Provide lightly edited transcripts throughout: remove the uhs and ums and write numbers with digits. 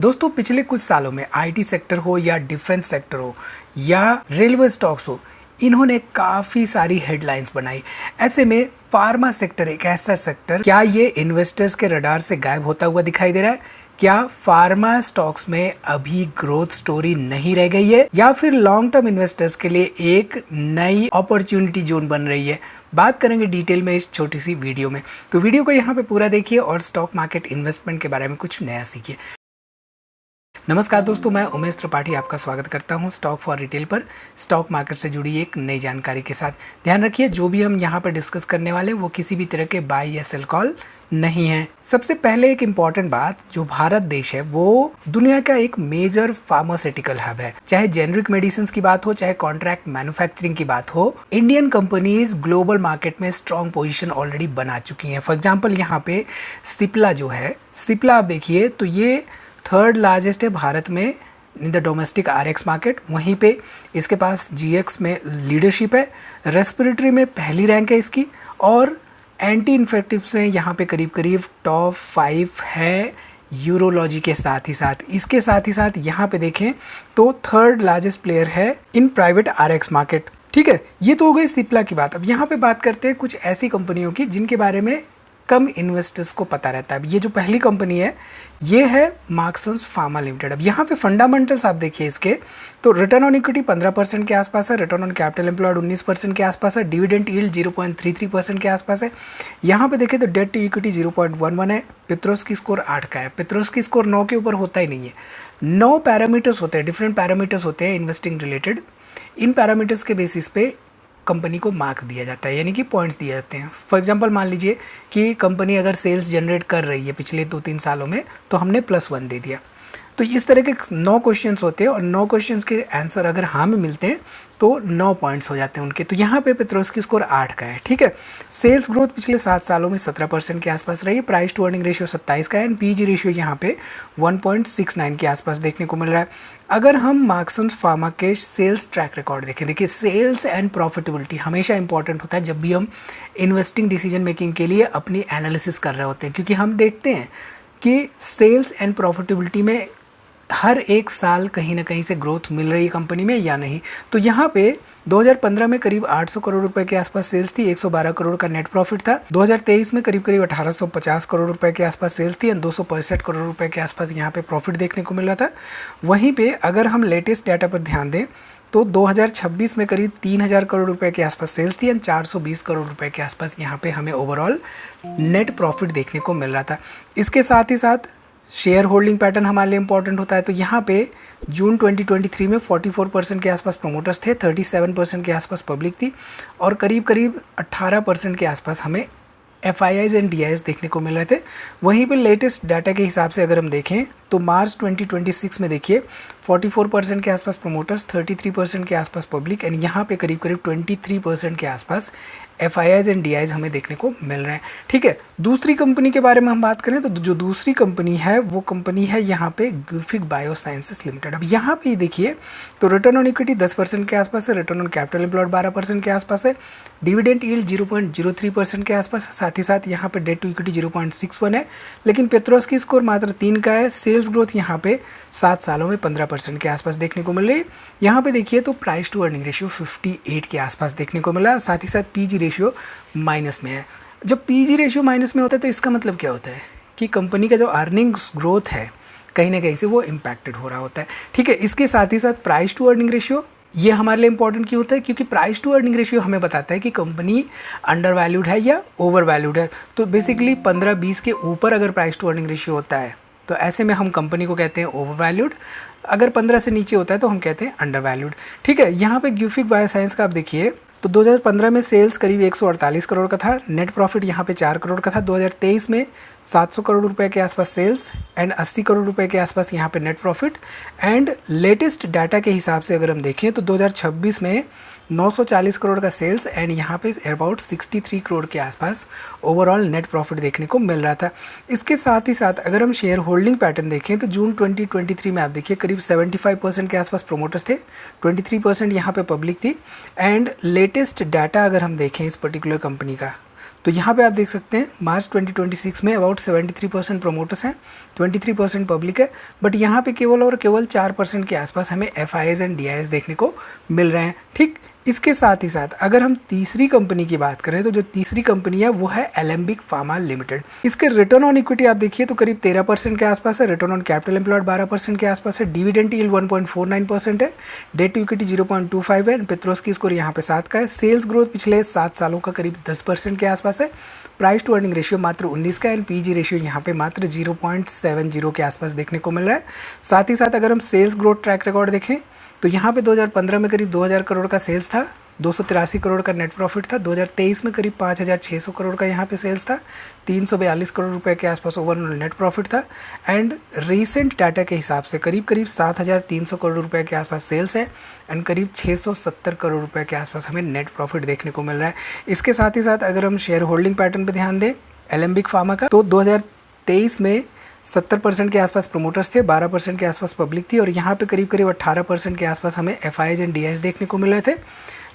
दोस्तों पिछले कुछ सालों में आईटी सेक्टर हो या डिफेंस सेक्टर हो या रेलवे स्टॉक्स हो, इन्होंने काफ़ी सारी हेडलाइंस बनाई। ऐसे में फार्मा सेक्टर एक ऐसा सेक्टर, क्या ये इन्वेस्टर्स के रडार से गायब होता हुआ दिखाई दे रहा है? क्या फार्मा स्टॉक्स में अभी ग्रोथ स्टोरी नहीं रह गई है या फिर लॉन्ग टर्म इन्वेस्टर्स के लिए एक नई अपॉर्चुनिटी जोन बन रही है? बात करेंगे डिटेल में इस छोटी सी वीडियो में। तो वीडियो को यहाँ पे पूरा देखिए और स्टॉक मार्केट इन्वेस्टमेंट के बारे में कुछ नया सीखिए। नमस्कार दोस्तों, मैं उमेश त्रिपाठी आपका स्वागत करता हूं स्टॉक फॉर रिटेल पर स्टॉक मार्केट से जुड़ी एक नई जानकारी के साथ। ध्यान रखिए, जो भी हम यहां पर डिस्कस करने वाले वो किसी भी तरह के बाय या सेल कॉल नहीं है। सबसे पहले एक इम्पॉर्टेंट बात, जो भारत देश है वो दुनिया का एक मेजर फार्मास्यूटिकल हब है। चाहे जेनरिक मेडिसिन की बात हो, चाहे कॉन्ट्रैक्ट मैन्युफैक्चरिंग की बात हो, इंडियन कंपनीज ग्लोबल मार्केट में स्ट्रॉन्ग पोजीशन ऑलरेडी बना चुकी हैं। फॉर एग्जाम्पल यहाँ पे सिप्ला जो है, सिप्ला आप देखिए तो ये थर्ड लार्जेस्ट है भारत में in the domestic RX market. वहीं पे इसके पास जीएक्स में लीडरशिप है, रेस्पिरेटरी में पहली रैंक है इसकी, और एंटी इन्फेक्टिव से यहाँ पे करीब करीब टॉप 5 है यूरोलॉजी के साथ ही साथ। इसके साथ ही साथ यहाँ पे देखें तो थर्ड लार्जेस्ट प्लेयर है इन प्राइवेट आरएक्स मार्केट। ठीक है, ये तो हो गई सिप्ला की बात। अब यहाँ पे बात करते हैं कुछ ऐसी कंपनियों की जिनके बारे में कम इन्वेस्टर्स को पता रहता है। अब ये जो पहली कंपनी है ये है मार्क्संस फार्मा लिमिटेड। अब यहाँ पे फंडामेंटल्स आप देखिए इसके, तो रिटर्न ऑन इक्विटी 15% के आसपास है, रिटर्न ऑन कैपिटल एम्प्लॉयड 19% के आसपास है, डिविडेंड यील्ड 0.33% के आसपास है। यहाँ पे देखें तो डेट टू इक्विटी 0.11 है, पित्रोस्की स्कोर 8 का है। पित्रोस्की स्कोर 9 के ऊपर होता ही नहीं है। 9 पैरामीटर्स होते हैं, डिफरेंट पैरामीटर्स होते हैं इन्वेस्टिंग रिलेटेड। इन पैरामीटर्स के बेसिस पे कंपनी को मार्क दिया जाता है, यानी कि पॉइंट्स दिए जाते हैं। फॉर एग्जांपल मान लीजिए कि कंपनी अगर सेल्स जनरेट कर रही है पिछले 2-3 सालों में, तो हमने +1 दे दिया। तो इस तरह के 9 क्वेश्चंस होते हैं और 9 क्वेश्चंस के आंसर अगर हाँ में मिलते हैं तो 9 पॉइंट्स हो जाते हैं उनके। तो यहाँ पे पित्रोस्की स्कोर 8 का है। ठीक है, सेल्स ग्रोथ पिछले 7 सालों में 17% के आसपास रही है, प्राइस टू अर्निंग रेशियो 27 का है, एंड पीजी रेशियो यहाँ पे 1.69 के आसपास देखने को मिल रहा है। अगर हम मार्क्संस फार्मा के सेल्स ट्रैक रिकॉर्ड देखें, देखिए सेल्स एंड प्रॉफिटेबिलिटी हमेशा इंपॉर्टेंट होता है जब भी हम इन्वेस्टिंग डिसीजन मेकिंग के लिए अपनी एनालिसिस कर रहे होते हैं, क्योंकि हम देखते हैं कि सेल्स एंड प्रॉफिटेबिलिटी में हर एक साल कहीं ना कहीं से ग्रोथ मिल रही है कंपनी में या नहीं। तो यहाँ पे 2015 में करीब 800 करोड़ रुपए के आसपास सेल्स थी, 112 करोड़ का नेट प्रॉफिट था। 2023 में करीब करीब 1850 करोड़ रुपए के आसपास सेल्स थी, 265 करोड़ रुपए के आसपास यहाँ पे प्रॉफिट देखने को मिल रहा था। वहीं पे अगर हम लेटेस्ट डाटा पर ध्यान दें तो 2026 में करीब 3000 करोड़ रुपए के आसपास सेल्स थी, एंड 420 करोड़ रुपए के आसपास यहाँ पे हमें ओवरऑल नेट प्रॉफिट देखने को मिल रहा था। इसके साथ ही साथ शेयर होल्डिंग पैटर्न हमारे लिए इंपॉर्टेंट होता है। तो यहाँ पे जून 2023 में 44% के आसपास प्रोमोटर्स थे, 37% के आसपास पब्लिक थी, और करीब करीब 18% के आसपास हमें FIIs एंड DIs देखने को मिल रहे थे। वहीं पे लेटेस्ट डाटा के हिसाब से अगर हम देखें तो मार्च 2026 में देखिए 44% के आसपास प्रोमोटर्स, 33% के आसपास पब्लिक, एंड यहाँ पे करीब करीब 23% के आसपास FIIs एंड DIs हमें देखने को मिल रहे हैं। ठीक है, दूसरी कंपनी के बारे में हम बात करें तो जो दूसरी कंपनी है वो कंपनी है यहाँ पे ग्यूफिक बायोसाइंसेस लिमिटेड। अब यहाँ पे देखिए तो रिटर्न ऑन इक्विटी 10% के आसपास है, रिटर्न ऑन कैपिटल एम्प्लॉयड 12% के आसपास है, डिविडेंड यील्ड 0.03% के आसपास है, साथ ही साथ यहाँ पे डेट टू इक्विटी 0.61 है, लेकिन पित्रोस्की स्कोर मात्र 3 का है। सेल्स ग्रोथ यहाँ पे 7 सालों में 15% के आसपास देखने को मिल रही है। यहाँ पे देखिए तो प्राइस टू अर्निंग रेशियो 58 के आसपास देखने को मिला, साथ ही साथ पीजी रेशियो माइनस में है। जब पीजी रेशियो माइनस में होता है तो इसका मतलब क्या होता है कि कंपनी का जो अर्निंग्स ग्रोथ है कहीं ना कहीं से वो इम्पैक्टेड हो रहा होता है। ठीक है, इसके साथ ही साथ प्राइस टू अर्निंग रेशियो ये हमारे लिए इंपॉर्टेंट क्यों होता है, क्योंकि प्राइस टू अर्निंग रेशियो हमें बताता है कि कंपनी अंडर वैल्यूड है या ओवर वैल्यूड है। तो बेसिकली 15-20 के ऊपर अगर प्राइस टू अर्निंग रेशियो होता है तो ऐसे में हम कंपनी को कहते हैं ओवर वैल्यूड, अगर 15 से नीचे होता है तो हम कहते हैं अंडर वैल्यूड। ठीक है, यहाँ पे ग्यूफिक बायोसाइंस का आप देखिए तो 2015 में सेल्स करीब 148 करोड़ का था, नेट प्रॉफिट यहाँ पे 4 करोड़ का था। 2023 में 700 करोड़ रुपए के आसपास सेल्स एंड 80 करोड़ रुपए के आसपास यहाँ पे net profit, and latest data के हिसाब से अगर हम देखें तो 2026 में 940 करोड़ का सेल्स एंड यहाँ पे अबाउट 63 करोड़ के आसपास ओवरऑल नेट प्रॉफिट देखने को मिल रहा था। इसके साथ ही साथ अगर हम शेयर होल्डिंग पैटर्न देखें तो जून 2023 में आप देखिए करीब 75% के आसपास प्रोमोटर्स थे, 23% यहाँ पे पब्लिक थी, एंड लेटेस्ट डाटा अगर हम देखें इस पर्टिकुलर कंपनी का तो यहाँ पे आप देख सकते हैं मार्च 2026 में अबाउट 73% प्रोमोटर्स हैं, 23% पब्लिक है, बट यहाँ पे केवल और केवल 4% के आसपास हमें FIIs एंड DIIs देखने को मिल रहे हैं। ठीक, इसके साथ ही साथ अगर हम तीसरी कंपनी की बात करें तो जो तीसरी कंपनी है वो है एलेम्बिक फार्मा लिमिटेड। इसके रिटर्न ऑन इक्विटी आप देखिए तो करीब 13% के आसपास है, रिटर्न ऑन कैपिटल एम्प्लॉयड 12% के आसपास है, डिविडेंड यील्ड 1.49% है, डेट टू इक्विटी 0.25 है, पेट्रोस्की स्कोर यहाँ पे 7 का है, सेल्स ग्रोथ पिछले 7 सालों का करीब 10% के आसपास है, प्राइस टू अर्निंग रेशियो मात्र 19 का है एंड PG रेशियो यहाँ पे मात्र 0.70 के आसपास देखने को मिल रहा है। साथ ही साथ अगर हम सेल्स ग्रोथ ट्रैक रिकॉर्ड देखें तो यहाँ पे 2015 में करीब 2000 करोड़ का सेल्स था, 283 करोड़ का नेट प्रॉफिट था, 2023 में करीब 5600 करोड़ का यहाँ पे सेल्स था, 342 करोड़ रुपए के आसपास ओवरऑल नेट प्रॉफिट था एंड रीसेंट डाटा के हिसाब से करीब 7300 करोड़ रुपए के आसपास सेल्स है एंड करीब 670 करोड़ रुपए के आसपास हमें नेट प्रॉफिट देखने को मिल रहा है। इसके साथ ही साथ अगर हम शेयर होल्डिंग पैटर्न पर ध्यान दें एलेम्बिक फार्मा का, तो 2023 में 70% के आसपास प्रोमोटर्स थे, 12% के आसपास पब्लिक थी और यहाँ पे करीब 18% के आसपास हमें FIIs एंड DIIs देखने को मिल रहे थे।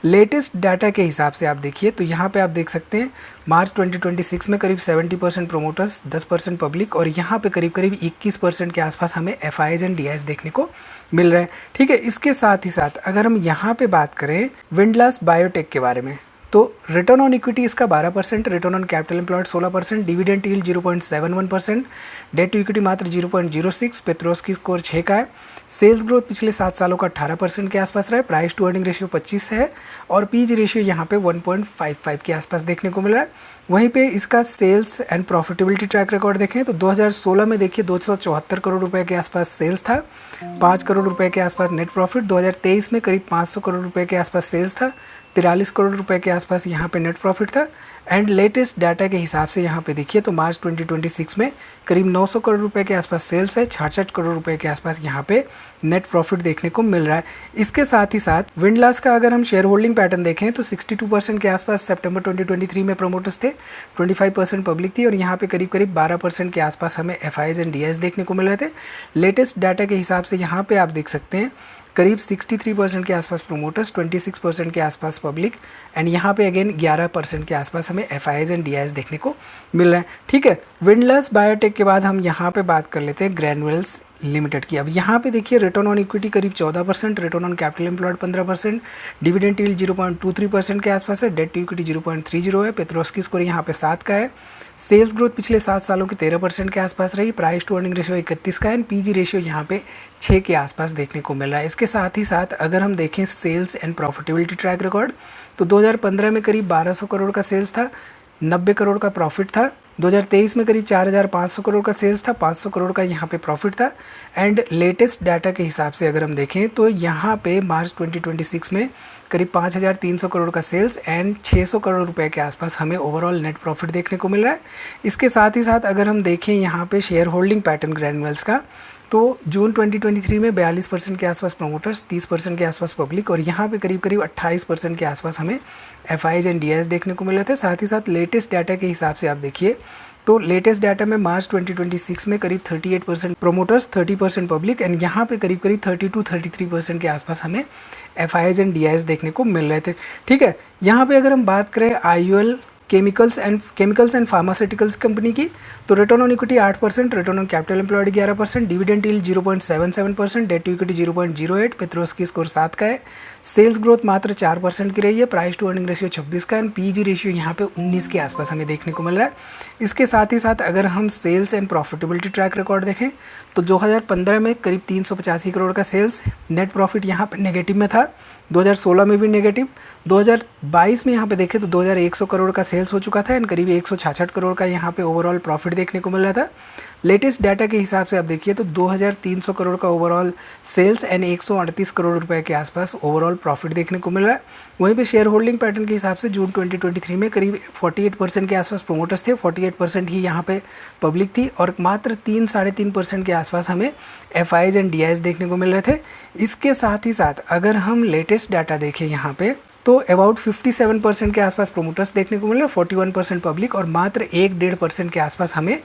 लेटेस्ट डाटा के हिसाब से आप देखिए तो यहाँ पे आप देख सकते हैं मार्च 2026 में करीब 70% प्रोमोटर्स, 10% पब्लिक और यहाँ पे करीब 21% के आसपास हमें FIIs एंड DIIs देखने को मिल रहा है। ठीक है, इसके साथ ही साथ अगर हम यहाँ पे बात करें विंडलास बायोटेक के बारे में तो रिटर्न ऑन इक्विटी इसका 12%, return on capital employed 16%, dividend yield 0.71%, debt to equity मात्र 0.06, पेट्रोस्की स्कोर 6 का है, सेल्स ग्रोथ पिछले 7 सालों का 18% के आसपास रहा है, प्राइस टू अर्निंग रेशियो 25 है और PG रेशियो यहाँ पे 1.55 के आसपास देखने को मिल रहा है। वहीं पे इसका sales and profitability track record देखें तो 2016 में देखिए 274 करोड़ रुपए के आसपास सेल्स था, 5 करोड़ रुपए के आसपास नेट प्रॉफिट, 2023 में करीब 500 करोड़ रुपए के आसपास सेल्स था, 43 करोड़ रुपए के आसपास यहाँ पे नेट प्रॉफिट था एंड लेटेस्ट डाटा के हिसाब से यहाँ पे देखिए तो मार्च 2026 में करीब 900 करोड़ रुपए के आसपास सेल्स है, 66 करोड़ रुपए के आसपास यहाँ पे नेट प्रॉफिट देखने को मिल रहा है। इसके साथ ही साथ विंडलास का अगर हम शेयर होल्डिंग पैटर्न देखें तो 62% के आसपास सितंबर 2023 में प्रोमोटर्स थे, 25% पब्लिक थी और यहाँ पे करीब 12% के आसपास हमें FIIs एंड DIIs देखने को मिल रहे थे। लेटेस्ट डाटा के हिसाब से यहाँ पे आप देख सकते हैं करीब 63% के आसपास प्रोमोटर्स, 26% के आसपास पब्लिक एंड यहाँ पे अगेन 11% के आसपास हमें FIIs एंड DIIs देखने को मिल रहे हैं। ठीक है, विंडलास बायोटेक के बाद हम यहाँ पे बात कर लेते हैं ग्रैन्युअल्स लिमिटेड की। अब यहाँ पे देखिए रिटर्न ऑन इक्विटी करीब 14%, return on capital employed 15%, dividend yield 0.23% के आसपास है, डेट टू इक्विटी 0.30 है, पेट्रोस्की स्कोर यहाँ पे 7 का है, सेल्स ग्रोथ पिछले 7 सालों के 13% के आसपास रही, प्राइस टू अर्निंग रेशियो 31 का है एंड PG रेशियो यहाँ पे 6 के आसपास देखने को मिल रहा है। इसके साथ ही साथ अगर हम देखें sales and profitability track record तो 2015 में करीब 1200 करोड़ का सेल्स था, 90 करोड़ का प्रॉफिट था, 2023 में करीब 4500 करोड़ का सेल्स था, 500 करोड़ का यहाँ पे प्रॉफिट था एंड लेटेस्ट डाटा के हिसाब से अगर हम देखें तो यहाँ पे मार्च 2026 में करीब 5300 करोड़ का सेल्स एंड 600 करोड़ रुपए के आसपास हमें ओवरऑल नेट प्रॉफिट देखने को मिल रहा है। इसके साथ ही साथ अगर हम देखें यहाँ पे शेयर होल्डिंग पैटर्न ग्रैन्युअल्स का तो जून 2023 में 42% के आसपास प्रोमोटर्स, 30% के आसपास पब्लिक और यहाँ पे करीब 28% के आसपास हमें FIIs एंड DIIs देखने को मिले थे। साथ ही साथ लेटेस्ट डाटा के हिसाब से आप देखिए तो लेटेस्ट डाटा में मार्च 2026 में करीब 38% प्रोमोटर्स, 30% पब्लिक एंड यहाँ पे करीब 33% के आसपास हमें FIIs एंड DIIs देखने को मिल रहे थे। ठीक है, यहाँ पे अगर हम बात करें IOL chemicals and pharmaceuticals company की तो return on equity 8%, return on capital employed 11%, dividend yield 0.77%, debt to equity 0.08, Piotroski score 7 का है, सेल्स ग्रोथ मात्र 4% की रही है, प्राइस टू अर्निंग रेशियो 26 का एंड PG रेशियो यहाँ पे 19 के आसपास हमें देखने को मिल रहा है। इसके साथ ही साथ अगर हम sales and profitability track record देखें तो 2015 में करीब 385 करोड़ का सेल्स, नेट प्रॉफिट यहाँ पे नेगेटिव में था, 2016 में भी नेगेटिव, 2022 में यहाँ पे देखें तो 2100 करोड़ का सेल्स हो चुका था एंड करीब 166 करोड़ का यहाँ पे ओवरऑल प्रॉफिट देखने को मिल रहा था। लेटेस्ट डाटा के हिसाब से आप देखिए तो 2300 करोड़ का ओवरऑल सेल्स एंड 138 करोड़ रुपए के आसपास ओवरऑल प्रॉफिट देखने को मिल रहा है। वहीं पे शेयर होल्डिंग पैटर्न के हिसाब से जून 2023 में करीब 48% के आसपास प्रोमोटर्स थे, 48% ही यहाँ पे पब्लिक थी और मात्र 3-3.5% के आसपास हमें FIIs एंड DIIs देखने को मिल रहे थे। इसके साथ ही साथ अगर हम लेटेस्ट डाटा देखें यहाँ पे तो अबाउट 57% के आसपास प्रोमोटर्स देखने को मिल रहे हैं, 41% पब्लिक और मात्र 1-1.5% के आसपास हमें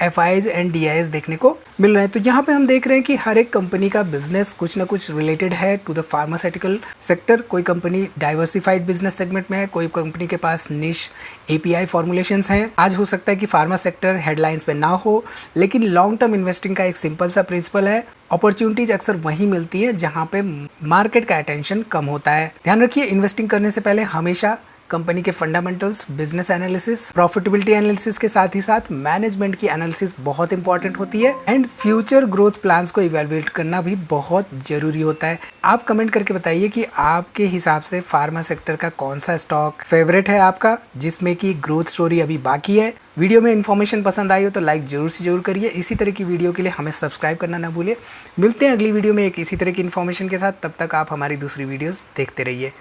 FIs एंड DIs देखने को मिल रहे हैं। तो यहाँ पे हम देख रहे हैं कि हर एक कंपनी का बिजनेस कुछ ना कुछ रिलेटेड है टू द फार्मास्यूटिकल सेक्टर। कोई कंपनी डाइवर्सिफाइड बिजनेस सेगमेंट में है, कोई कंपनी के पास निश API फॉर्मुलेशंस हैं। आज हो सकता है कि फार्मा सेक्टर हेडलाइंस पे ना हो, लेकिन लॉन्ग टर्म इन्वेस्टिंग का एक सिंपल सा प्रिंसिपल है, अपॉर्चुनिटीज अक्सर वहीं मिलती है जहां पे मार्केट का अटेंशन कम होता है। ध्यान रखिए, इन्वेस्टिंग करने से पहले हमेशा कंपनी के fundamentals, business analysis, profitability analysis के साथ ही साथ मैनेजमेंट की एनालिसिस बहुत इंपॉर्टेंट होती है एंड फ्यूचर ग्रोथ प्लान्स को इवैल्यूएट करना भी बहुत जरूरी होता है। आप कमेंट करके बताइए कि आपके हिसाब से फार्मा सेक्टर का कौन सा स्टॉक फेवरेट है आपका, जिसमें कि ग्रोथ स्टोरी अभी बाकी है। वीडियो में इन्फॉर्मेशन पसंद आई हो तो लाइक जरूर से जरूर करिए। इसी तरह की वीडियो के लिए हमें सब्सक्राइब करना ना भूलिए। मिलते हैं अगली वीडियो में एक इसी तरह की इन्फॉर्मेशन के साथ। तब तक आप हमारी दूसरी वीडियोस देखते रहिए।